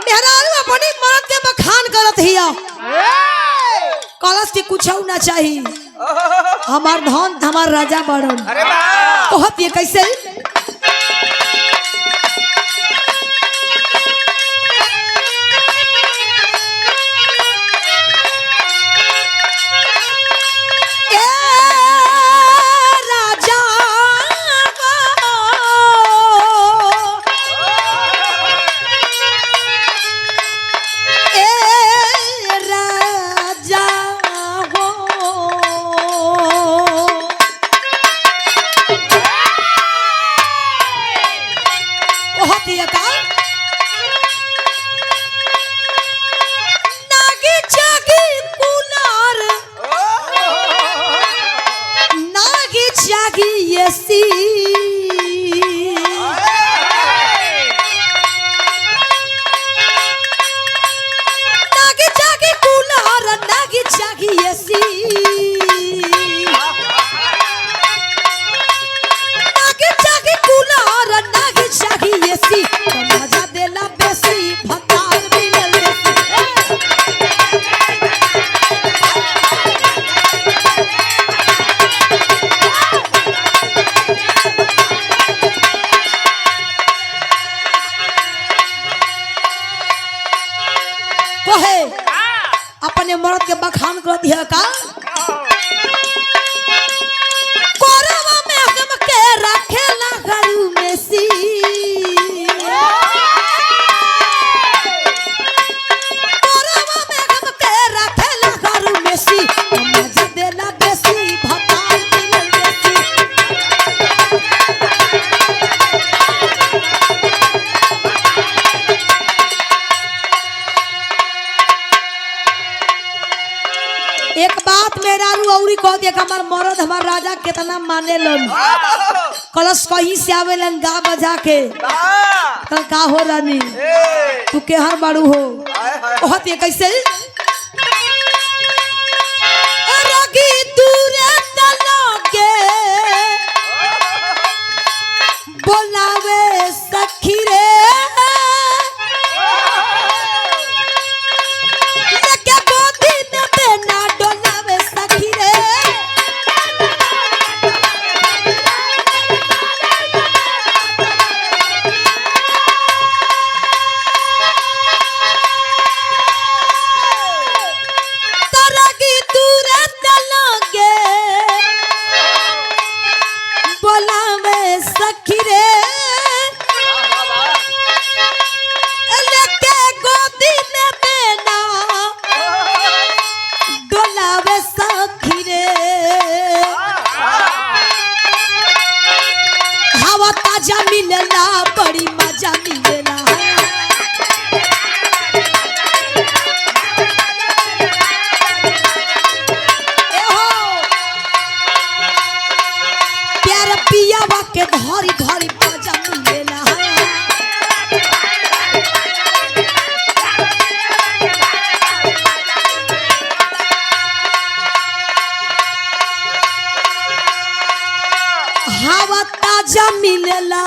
मेहरारू अपनी मर्द के बखान करत हिया कलश के कुछ ना चाहिए हमार धन हमार राजा बड़न कहत ये कैसे अपने मर्द के बखान कर दिया का कोरवा में हम के रखेला घरू में सी कोरवा में हम के रखेला घरू में सी मजा देला बेसी भतार मिलल बेसी एक बात मेरा औरी कह दिया हमार मर्द हमार राजा कितना माने लन कलश कहीं से आवेलन गा बजा के कल का हो रानी तू के हर बाड़ू हो बहुत ये कैसे रगी दूरे तलोगे बोलावे सखी रे मजा मिलेला बड़ी मजा मिलेला प्यार पियावा के धरी धरी मजा मिलेला हवा ताजा मिलेला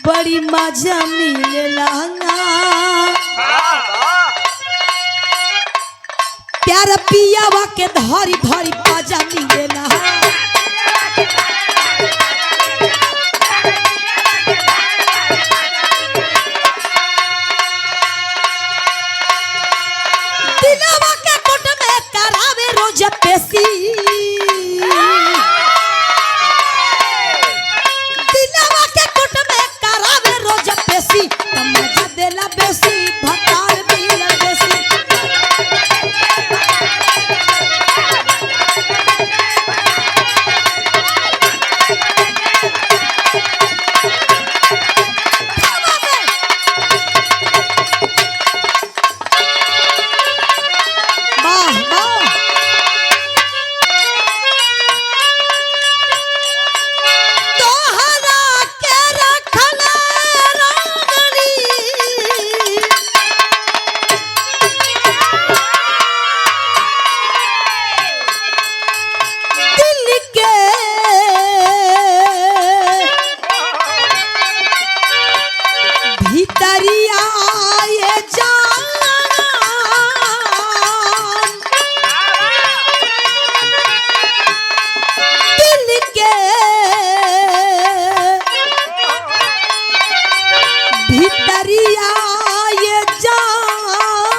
बड़ी मजा मिलेला प्यार पियावा के धरी धरी मजा मिलेला दिलवा के कोट में करावे रोज पेशी मजा देला बेसी भतार मिलल बेसी वाह वाह तोहरा के रखला जगरिया ये जान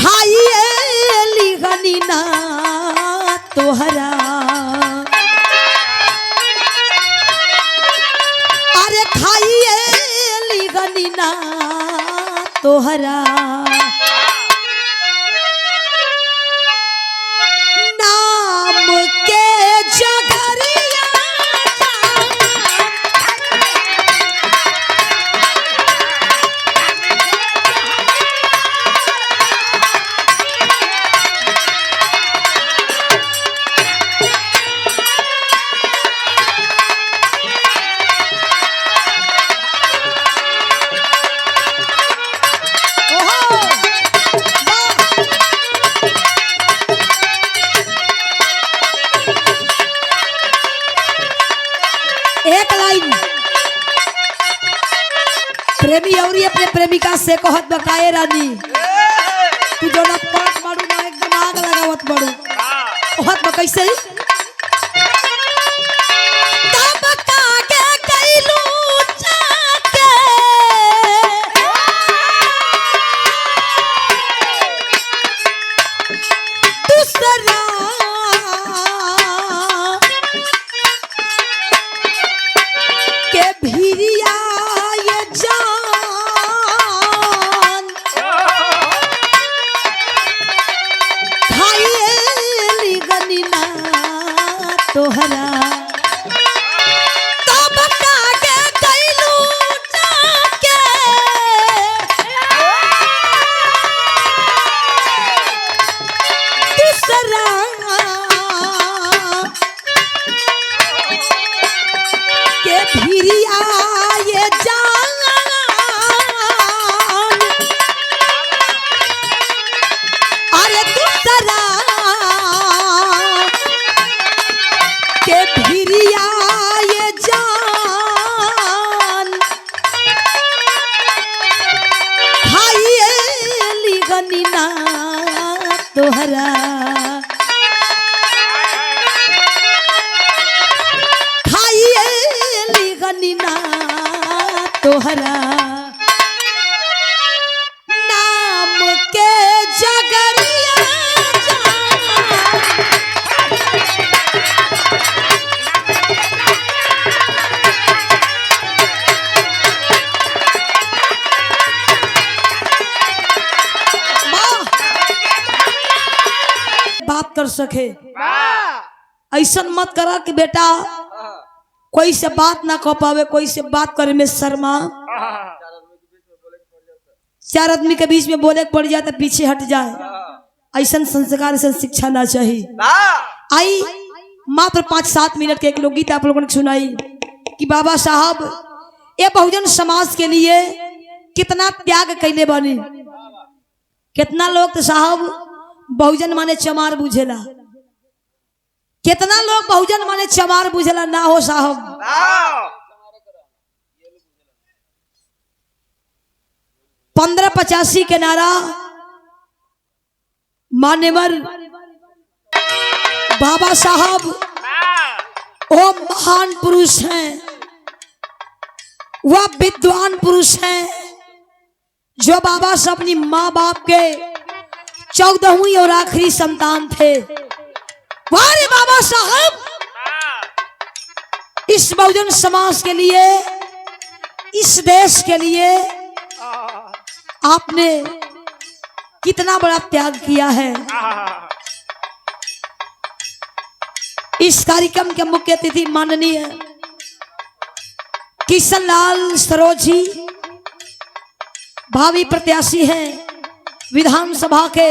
खाइए लिगनी ना तोहरा अरे खाइए लिगनी ना तोहरा नाम के जगरिया एक लाइन प्रेमी और अपने प्रेमिका से कहत बकाए रानी तू जो ना पाट मारू ना एकदम आग लगावत बड़ू कहत बा कैसे तब कागे कैलू जाके दूसरा के भिरिया ये जान खाइए लिगनी ना तोहरा तब कागे कैलू जाके दूसरा के भिरिया ये जान अरे दूसरा के भिरिया ये जान खाइए लिगनी ना तोहरा खाइए लिगनी ना तोहरा नाम के जगरिया बात कर सके ऐसा मत करा कि बेटा कोई से बात ना कह पावे कोई से बात करे में शर्मा चार आदमी के बीच में बोले पड़ जाए तो पीछे हट जाए ऐसा संस्कार ऐसा शिक्षा ना चाहिए आई मात्र 5-7 मिनट के एक लोकगीत आप लोगों ने सुनाई कि बाबा साहब ये बहुजन समाज के लिए कितना त्याग कैले बने कितना लोग तो साहब बहुजन माने चमार बुझेला कितना लोग बहुजन माने चमार बुझेला ना हो साहब 1585 के नारा मान्यवर बाबा साहब वो महान पुरुष हैं वह विद्वान पुरुष हैं जो बाबा साहब अपनी माँ बाप के 14वीं और आखिरी संतान थे वारे बाबा साहब इस बहुजन समाज के लिए इस देश के लिए आपने कितना बड़ा त्याग किया है। इस कार्यक्रम के मुख्य अतिथि माननीय किशन लाल सरोज जी भावी प्रत्याशी हैं विधानसभा के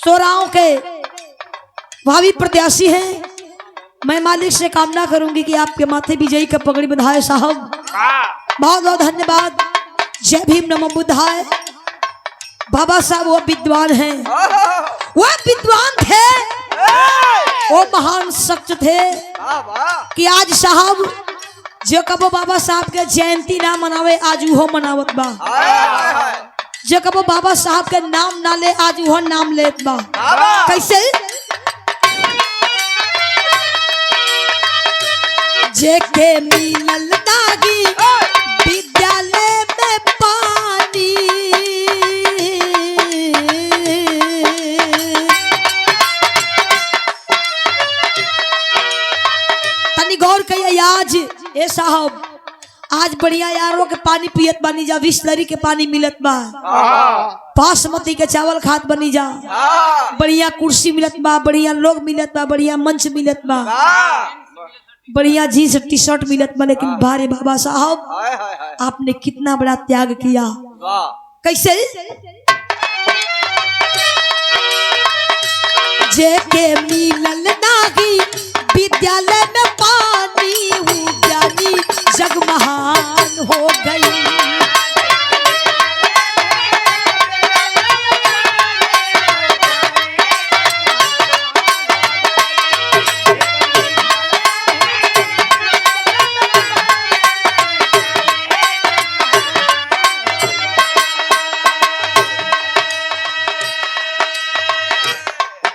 सोराव के भावी प्रत्याशी हैं। मैं मालिक से कामना करूंगी कि आपके माथे विजयी का पगड़ी बंधाए साहब। बहुत बहुत धन्यवाद। जय भीम नमो बुद्धाय। बाबा साहब वो विद्वान हैं वो विद्वान थे वो महान सख्त थे कि आज साहब जो कबो बाबा साहब के जयंती ना मनावे आज वो मनावत बा जो कबो बाबा साहब के नाम ना ले आज वो नाम लेत बा। कैसे जेके मिलल दागी विद्यालय में पानी, तनी गौर करिए। आज ए साहब आज बढ़िया यारों के पानी पियत बनी जा, बिस्लरी के पानी मिलत बा, बासमती के चावल खात बनी जा, बढ़िया कुर्सी मिलत बा, बढ़िया लोग मिलत बा, बढ़िया मंच मिलत बा, बढ़िया जीन्स टी शर्ट मिलत बा। लेकिन भारे बाबा साहब आपने कितना बड़ा त्याग किया। कैसे? जेके मिलल नागी विद्यालय में पानी, हूँ ज्ञानी जग महान हो गई।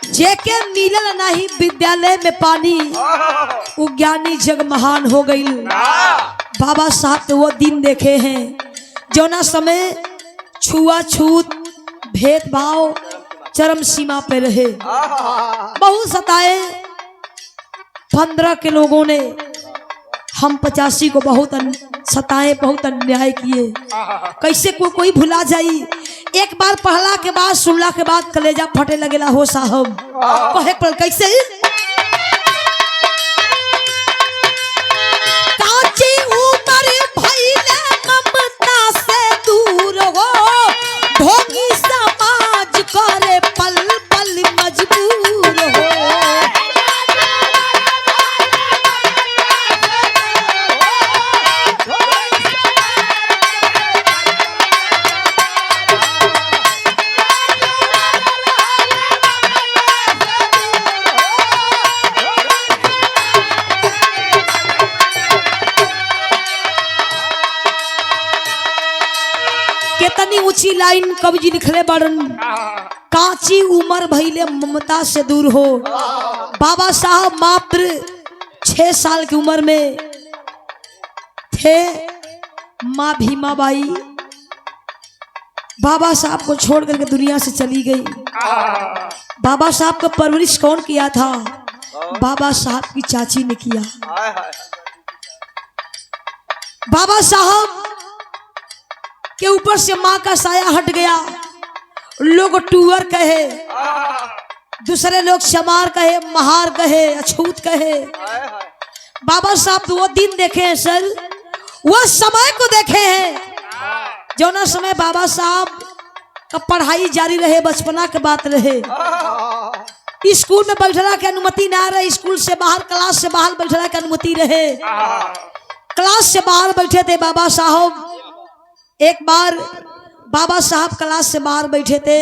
जेके मिलल नहीं विद्यालय में पानी, वो ज्ञानी जग महान हो गई। बाबा साहब तो वो दिन देखे हैं जो ना समय छुआछूत भेदभाव चरम सीमा पे रहे, बहुत सताए। 15 के लोगों ने हम 85 को बहुत सताए, बहुत अन्याय किए। कैसे कोई भुला जाई। एक बार पढ़ला के बाद सुनला के बाद कलेजा फटे लगेला हो साहब। कहे पर कैसे? काची उमर भइले ममता से दूर हो, ढोंगी समाज करे पल पल मजबूर हो। कितनी ऊंची लाइन कवि जी लिखले बड़न। काची उम्र भइले ममता से दूर हो। बाबा साहब मात्र 6 साल की उम्र में थे। माँ भीमाबाई बाबा साहब को छोड़ करके दुनिया से चली गई। बाबा साहब का परवरिश कौन किया था? बाबा साहब की चाची ने किया। बाबा साहब के ऊपर से माँ का साया हट गया। लोग टूअर कहे, दूसरे लोग शमार कहे, महार कहे, अछूत कहे। बाबा साहब तो वो दिन देखे हैं सर, वो समय को देखे हैं जो ना समय बाबा साहब का पढ़ाई जारी रहे, बचपना के बात रहे। स्कूल में बैठला की अनुमति ना रहे, स्कूल से बाहर, क्लास से बाहर बैठला की अनुमति रहे। क्लास से बाहर बैठे थे बाबा साहब। एक बार बाबा साहब क्लास से बाहर बैठे थे,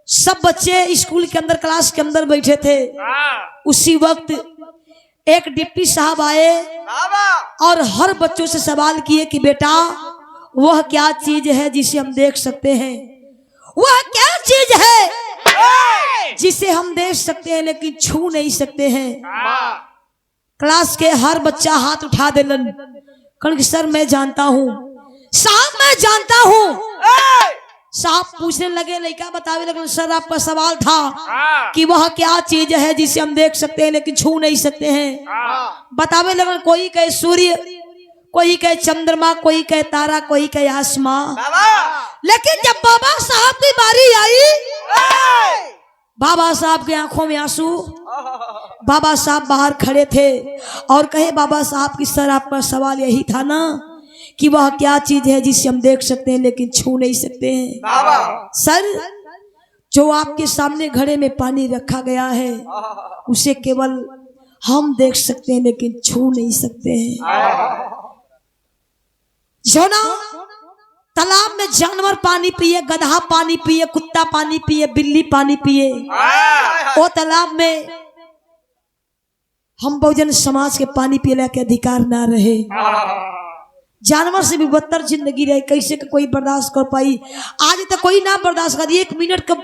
सब बच्चे स्कूल के अंदर क्लास के अंदर बैठे थे। उसी वक्त एक डिप्टी साहब आए और हर बच्चों से सवाल किए कि बेटा वह क्या चीज है जिसे हम देख सकते हैं? वह क्या चीज है जिसे हम देख सकते हैं लेकिन छू नहीं सकते हैं? क्लास के हर बच्चा हाथ उठा देलन, कल सर मैं जानता हूँ, साहब मैं जानता हूँ। साहब पूछने लगे, लड़का बतावे लगे, सर आपका सवाल था कि वह क्या चीज है जिसे हम देख सकते हैं लेकिन छू नहीं सकते हैं? बतावे लगे, कोई कहे सूर्य, कोई कहे चंद्रमा, कोई कहे तारा, कोई कहे आसमां। लेकिन जब बाबा साहब की बारी आई, बाबा साहब की आंखों में आंसू। बाबा साहब बाहर खड़े थे और कहे बाबा साहब की सर आपका सवाल यही था ना कि वह क्या चीज है जिसे हम देख सकते हैं लेकिन छू नहीं सकते हैं? सर जो आपके सामने घड़े में पानी रखा गया है उसे केवल हम देख सकते हैं लेकिन छू नहीं सकते हैं। जो ना तालाब में जानवर पानी पिए, गधा पानी पिए, कुत्ता पानी पिए, बिल्ली पानी पिए, वो तालाब में हम बहुजन समाज के पानी पीने के अधिकार ना रहे। जानवर से भी बदतर जिंदगी रहे, कैसे का कोई बर्दाश्त कर पाई? आज तक कोई ना बर्दाश्त कर। 1 मिनट का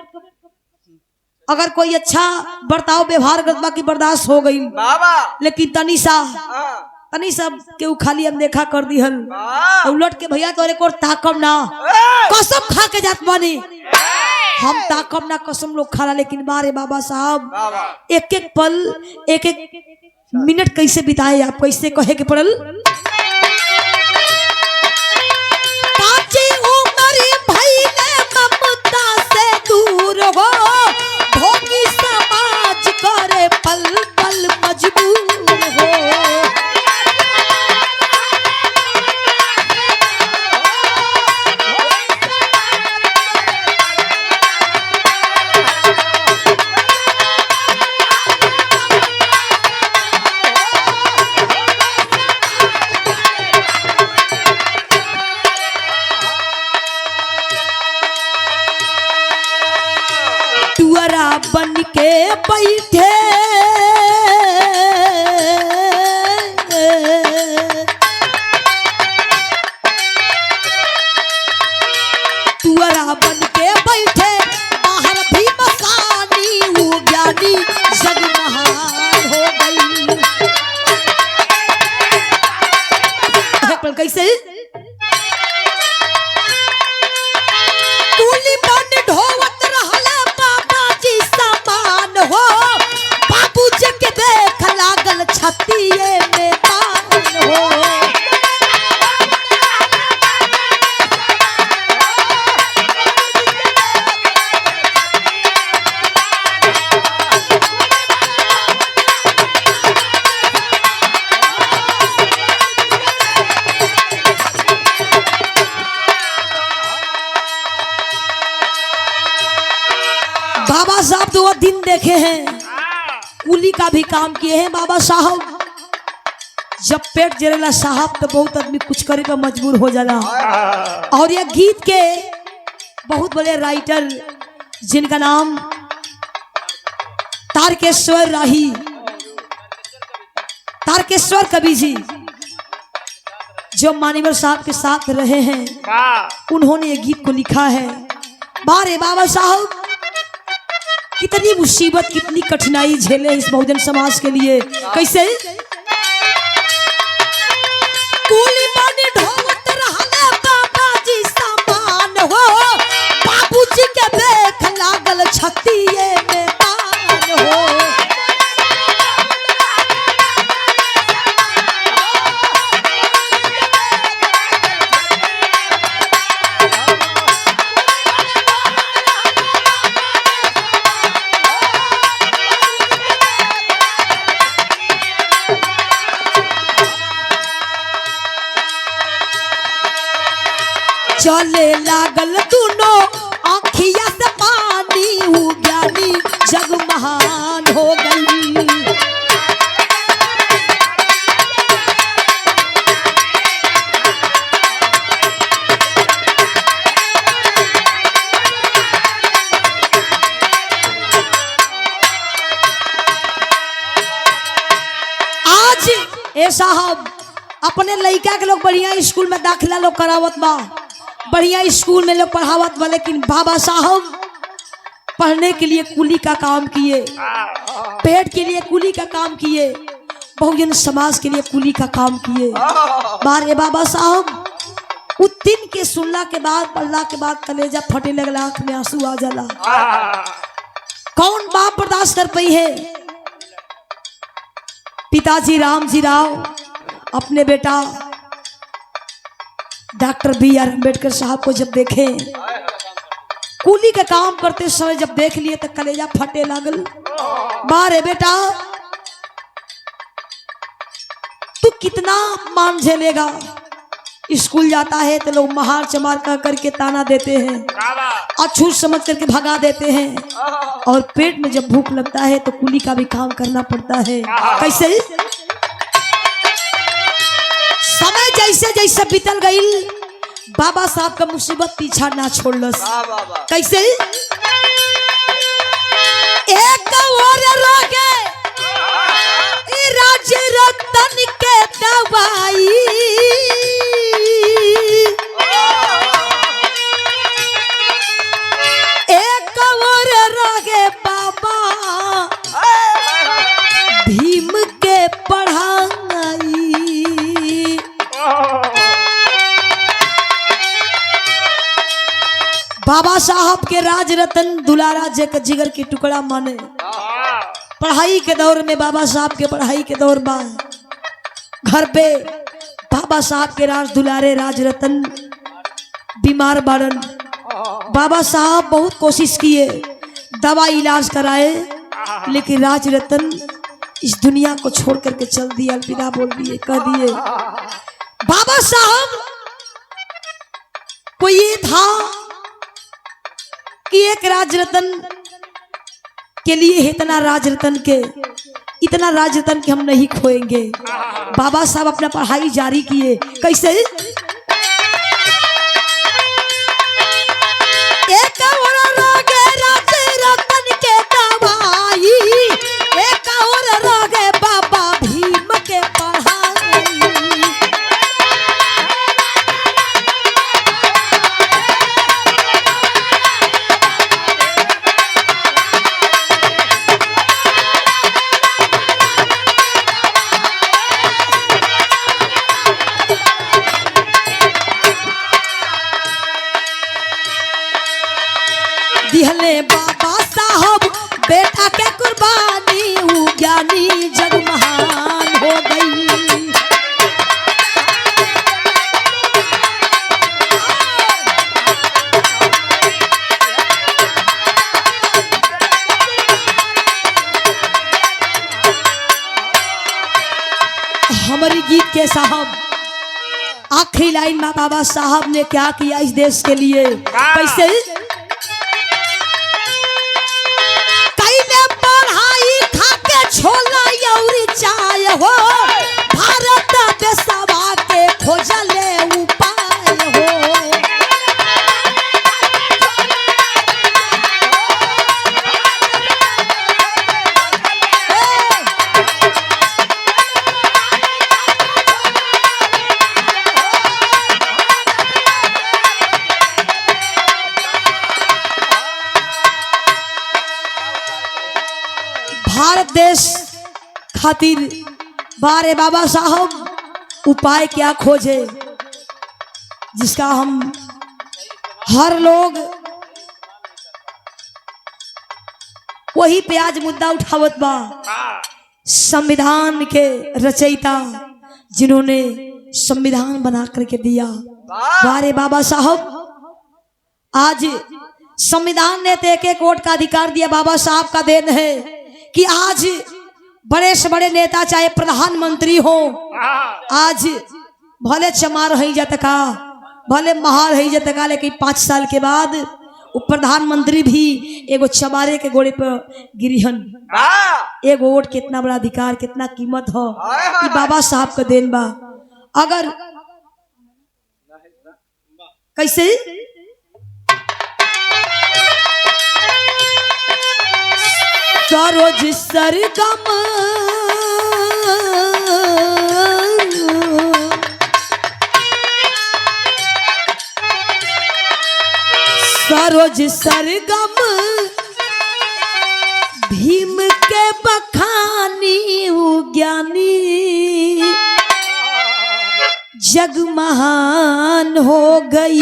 अगर कोई अच्छा बर्ताव व्यवहार करवा की बर्दाश्त हो गई, लेकिन तनिषा तनी सब के खाली हम देखा कर दिहल उलट के भैया तोरे को ताकम ना कसम खा के जात बानी हम ताकम ना कसम लोग खाला लेकिन बारे बाबा साहब एक एक पल एक एक मिनट कैसे बिताए आप कैसे कहे के पड़ल काची उम्र भइले ममता से दूर हो भोगी समाज करे पल पल मजबूर हो बन के बैठे तुअरा बन के बैठे बाहर भी मसानी वो ज्ञानी जग महान हो गई कैसे कुली बन ढोवत रहला हो बाबूजी के देख लागल छतिए में पान हो बाबा साहब तो वो दिन देखे हैं कुली का भी काम किए हैं बाबा साहब जब पेट जरेला साहब तो बहुत आदमी कुछ करे पर मजबूर हो जाला और ये गीत के बहुत बड़े राइटर जिनका नाम तारकेश्वर राही तारकेश्वर कवि जी जो मानिवर साहब के साथ रहे हैं उन्होंने ये गीत को लिखा है बारे बाबा साहब कितनी मुसीबत कितनी कठिनाई झेले इस बहुजन समाज के लिए कैसे कुली बन ढोवत रहले बाबाजी सामान हो बाबूजी के देख लागल छतिए में पान हो चले लागल दोनों आँखिया से पानी हो ज्ञानी जग महान हो गई आज ए साहब अपने लड़का के लोग बढ़िया स्कूल में दाखिला लोग करावत बा बढ़िया स्कूल में लोग पढ़ावत बा लेकिन बाबा साहब पढ़ने के लिए कुली का काम किए पेट के लिए कुली का काम किए बहुजन समाज के लिए कुली का काम किए बारे बाबा साहब उस दिन के सुनला के बाद पढ़ला के बाद कलेजा फटे लगला आंख में आंसू आ जाला कौन बाप बर्दाश्त कर पाई है पिताजी रामजी राव अपने बेटा डॉक्टर B.R. अम्बेडकर साहब को जब देखे कुली का काम करते समय जब देख लिए तो कलेजा फटे लागल बारे बेटा तू कितना मान झेलेगा स्कूल जाता है तो लोग महार चमार कह करके ताना देते हैं अछूत समझ करके भगा देते हैं और पेट में जब भूख लगता है तो कुली का भी काम करना पड़ता है कैसे समय जैसे जैसे बीतल गई बाबा साहब का मुसीबत पीछा ना छोड़लस कैसे एक और रोगे राज रतन के दवाई एक और रोगे बाबा भीम के पढ़ाई बाबा साहब के राज रतन दुलारा जिगर की टुकड़ा माने। पढ़ाई के दौर में बाबा साहब के पढ़ाई के दौर में घर पे बाबा साहब के राज दुलारे राज रतन बीमार बारन। बाबा साहब बहुत कोशिश किए, दवा इलाज कराए, लेकिन राज रतन इस दुनिया को छोड़ करके चल दिए, अलविदा बोल दिए, कह दिए। बाबा साहब को ये था कि एक राज रतन के लिए इतना राज रतन के हम नहीं खोएंगे। बाबा साहब अपना पढ़ाई जारी किए। कैसे? एक और रोगे राज रतन के दवाई, एक और रोगे बाबा भीम के पढ़ाई। दिहले बाबा साहब बेटा के कुर्बानी, ऊ ज्ञानी जग महान हो गई। हमारी गीत के साहब आखिरी लाइन में बाबा साहब ने क्या किया इस देश के लिए? कैसे? छोला यौरी चाय हो, भारत देशवा के खोजले उपाय हो। भारत देश खातिर बारे बाबा साहब उपाय क्या खोजे, जिसका हम हर लोग वही पे आज मुद्दा उठावत बा। संविधान के रचयिता जिन्होंने संविधान बना करके दिया, बारे बाबा साहब। आज संविधान ने तो एक वोट का अधिकार दिया, बाबा साहब का देन है कि आज बड़े से बड़े नेता चाहे प्रधानमंत्री हो, आज भले चमार है जतका, भले महार है जतका, लेकिन 5 साल के बाद वो प्रधानमंत्री भी एगो चमारे के गोड़े पर गिरिहन। एगो वोट कितना बड़ा अधिकार, कितना कीमत हो, कि बाबा साहब का देन बा। अगर कैसे सरोज सरगम सरोज सरगम भीम के बखानी, ज्ञानी जग महान हो गई।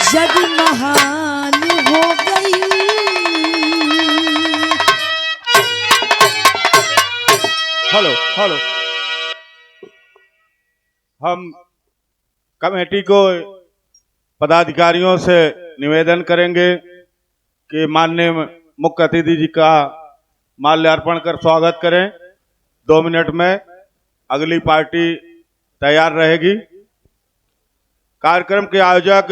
जग महान हो गई। हेलो हेलो, हम कमेटी को पदाधिकारियों से निवेदन करेंगे कि माननीय मुख्य अतिथि जी का माल्यार्पण कर स्वागत करें। 2 मिनट में अगली पार्टी तैयार रहेगी। कार्यक्रम के आयोजक